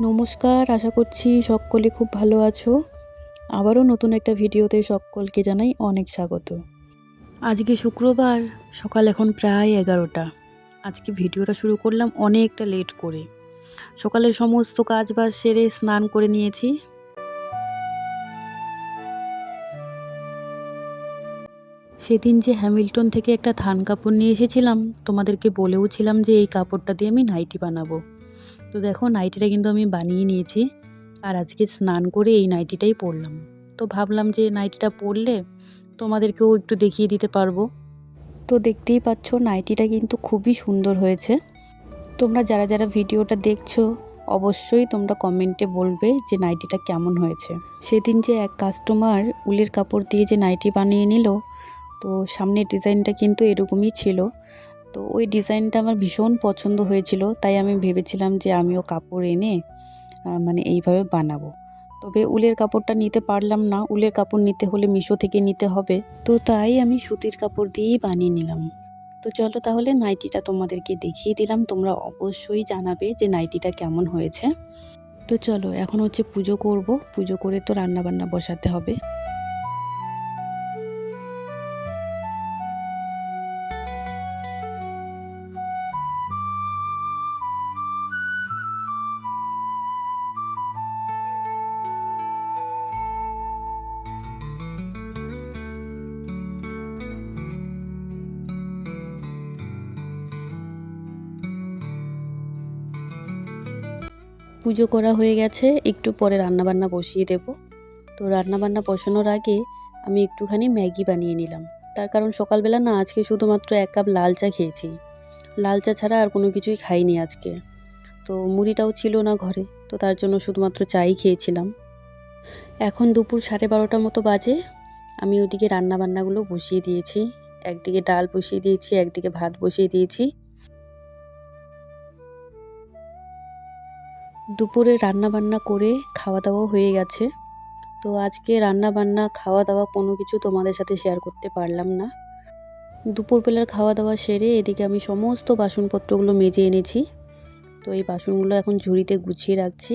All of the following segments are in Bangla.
নমস্কার, আশা করছি সকলে খুব ভালো আছো। আবারও নতুন একটা ভিডিওতে সকলকে জানাই অনেক স্বাগত। আজকে শুক্রবার, সকাল এখন প্রায় 11টা। আজকে ভিডিওটা শুরু করলাম অনেকটা লেট করে। সকালের সমস্ত কাজবাজ সেরে স্নান করে নিয়েছি। সেদিন যে হ্যামিল্টন থেকে একটা থান কাপড় নিয়ে এসেছিলাম, তোমাদেরকে বলেও ছিলাম যে এই কাপড়টা দিয়ে আমি নাইটি বানাবো। তো দেখো, নাইটিটা কিন্তু আমি বানিয়ে নিয়েছি। আর আজকে স্নান করে এই নাইটিটাই পরলাম। তো ভাবলাম যে নাইটিটা পরলে তোমাদেরকেও একটু দেখিয়ে দিতে পারবো। তো দেখতেই পাচ্ছ, নাইটিটা কিন্তু খুবই সুন্দর হয়েছে। তোমরা যারা যারা ভিডিওটা দেখছো, অবশ্যই তোমরা কমেন্টে বলবে যে নাইটিটা কেমন হয়েছে। সেদিন যে এক কাস্টমার উলের কাপড় দিয়ে যে নাইটি বানিয়ে নিল, তো সামনের ডিজাইনটা কিন্তু এরকমই ছিল। তো ওই ডিজাইনটা আমার ভীষণ পছন্দ হয়েছিল, তাই আমি ভেবেছিলাম যে আমিও কাপড় এনে এইভাবে বানাবো। তবে উলের কাপড়টা নিতে পারলাম না, উলের কাপড় নিতে হলে মিশো থেকে নিতে হবে। তো তাই আমি সুতির কাপড় দিয়েই বানিয়ে নিলাম। তো চলো তাহলে নাইটিটা তোমাদেরকে দেখিয়ে দিলাম, তোমরা অবশ্যই জানাবে যে নাইটিটা কেমন হয়েছে। তো চলো, এখন হচ্ছে পুজো করব, পুজো করে তো রান্নাবান্না বসাতে হবে। পুজো করা হয়ে গেছে, একটু পরে রান্নাবান্না বসিয়ে দেব। তো রান্নাবান্না বসানোর আগে আমি একটুখানি ম্যাগি বানিয়ে নিলাম। তার কারণ সকালবেলা না, আজকে শুধুমাত্র 1 কাপ লাল চা খেয়েছি। লাল চা ছাড়া আর কোনো কিছুই খাইনি আজকে। তো মুড়িটাও ছিল না ঘরে, তো তার জন্য শুধুমাত্র চাই খেয়েছিলাম। এখন দুপুর 12:30 মতো বাজে। আমি ওদিকে রান্নাবান্নাগুলো বসিয়ে দিয়েছি। একদিকে ডাল বসিয়ে দিয়েছি, একদিকে ভাত বসিয়ে দিয়েছি। দুপুরে রান্নাবান্না করে খাওয়া দাওয়াও হয়ে গেছে। তো আজকে রান্নাবান্না খাওয়া দাওয়া কোনো কিছু তোমাদের সাথে শেয়ার করতে পারলাম না। দুপুরবেলার খাওয়া দাওয়া সেরে এদিকে আমি সমস্ত বাসনপত্রগুলো মেজে এনেছি। তো এই বাসনগুলো এখন ঝুড়িতে গুছিয়ে রাখছি।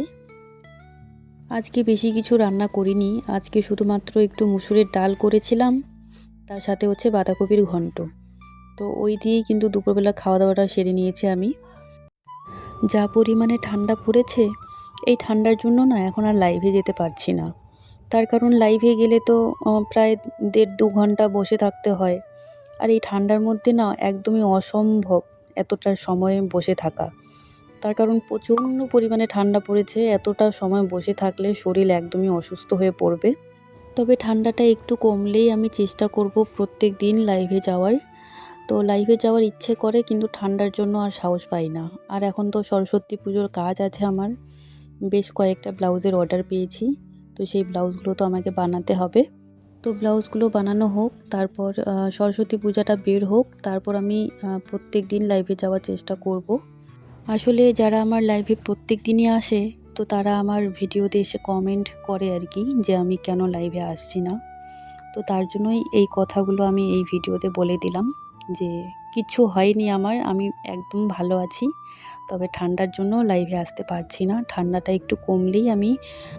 আজকে বেশি কিছু রান্না করিনি, আজকে শুধুমাত্র একটু মুসুরের ডাল করেছিলাম, তার সাথে হচ্ছে বাঁধাকপির ঘন্ট। তো ওই দিয়েই কিন্তু দুপুরবেলা খাওয়া দাওয়াটা সেরে নিয়েছি আমি। যা পরিমাণে ঠান্ডা পড়েছে, এই ঠান্ডার জন্য না এখন আর লাইভে যেতে পারছি না। তার কারণ লাইভে গেলে তো প্রায় 1.5-2 ঘন্টা বসে থাকতে হয়। আর এই ঠান্ডার মধ্যে না একদমই অসম্ভব এতটা সময় বসে থাকা। তার কারণ প্রচণ্ড পরিমাণে ঠান্ডা পড়েছে, এতটা সময় বসে থাকলে শরীর একদমই অসুস্থ হয়ে পড়বে। তবে ঠান্ডাটা একটু কমলেই আমি চেষ্টা করব প্রত্যেক দিন লাইভে যাওয়ার। তো লাইভে যাওয়ার ইচ্ছে করে, কিন্তু ঠান্ডার জন্য আর সাহস পাই না। আর এখন তো সরস্বতী পুজোর কাজ আছে আমার, বেশ কয়েকটা ব্লাউজের অর্ডার পেয়েছি। তো সেই ব্লাউজগুলো তো আমাকে বানাতে হবে। তো ব্লাউজগুলো বানানো হোক, তারপর সরস্বতী পূজাটা বের হোক, তারপর আমি প্রত্যেক দিন লাইভে যাওয়ার চেষ্টা করব। আসলে যারা আমার লাইভে প্রত্যেক দিনই আসে, তো তারা আমার ভিডিওতে এসে কমেন্ট করে আর কি, যে আমি কেন লাইভে আসছি না। তো তার জন্যই এই কথাগুলো আমি এই ভিডিওতে বলে দিলাম যে কিচ্ছু হয়নি আমার, আমি একদম ভালো আছি। তবে ঠান্ডার জন্য লাইভে আসতে পারছি না। ঠান্ডাটা একটু কমলেই আমি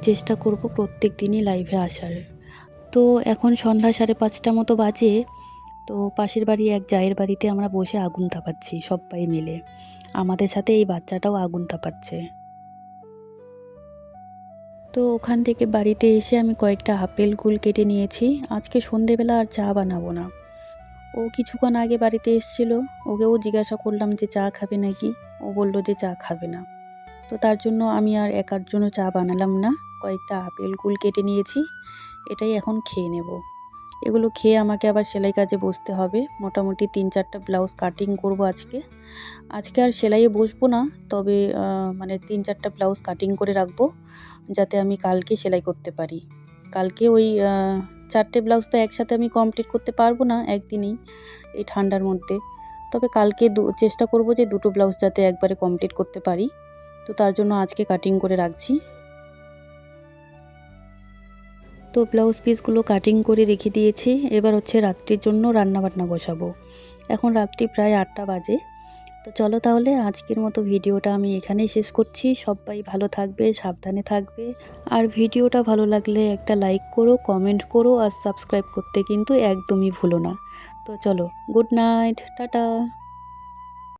চেষ্টা করব প্রত্যেক দিনই লাইভে আসার। তো এখন সন্ধ্যা 5:30 মতো বাজে। তো পাশের বাড়ি এক জায়ের বাড়িতে আমরা বসে আগুন তাপাচ্ছি সবাই মিলে। আমাদের সাথে এই বাচ্চাটাও আগুন তাপাচ্ছে। তো ওখান থেকে বাড়িতে এসে আমি কয়েকটা আপেল কুল কেটে নিয়েছি। আজকে সন্ধেবেলা আর চা বানাবো না। ও কিছুক্ষণ আগে বাড়িতে এসেছিল, ওকেও জিজ্ঞাসা করলাম যে চা খাবে নাকি। ও বলল যে চা খাবে না। তো তার জন্য আমি আর একার জন্য চা বানালাম না। কয়েকটা আপেল কুল কেটে নিয়েছি, এটাই এখন খেয়ে নেব। এগুলো খেয়ে আমাকে আবার সেলাই কাজে বসতে হবে। মোটামুটি 3-4টা ব্লাউজ কাটিং করব আজকে। আজকে আর সেলাইয়ে বসবো না, তবে 3-4টা ব্লাউজ কাটিং করে রাখবো, যাতে আমি কালকে সেলাই করতে পারি। কালকে ওই 4টে ব্লাউজ তো একসাথে আমি কমপ্লিট করতে পারবো না একদিনেই, এই ঠান্ডার মধ্যে। তবে কালকে চেষ্টা করব যে 2টো ব্লাউজ যাতে একবারে কমপ্লিট করতে পারি। তো তার জন্য আজকে কাটিং করে রাখছি। তো ব্লাউজ পিসগুলো কাটিং করে রেখে দিয়েছি। এবার হচ্ছে রাত্রির জন্য রান্নাবান্না বসাবো। এখন রাত্রি প্রায় 8টা বাজে। তো চলো তাহলে আজকের মতো ভিডিওটা আমি এখানেই শেষ করছি। সবাই ভালো থাকবে, সাবধানে থাকবে। আর ভিডিওটা ভালো লাগলে একটা লাইক করো, কমেন্ট করো আর সাবস্ক্রাইব করতে কিন্তু একদমই ভুলো না। তো চলো, গুড নাইট, টাটা।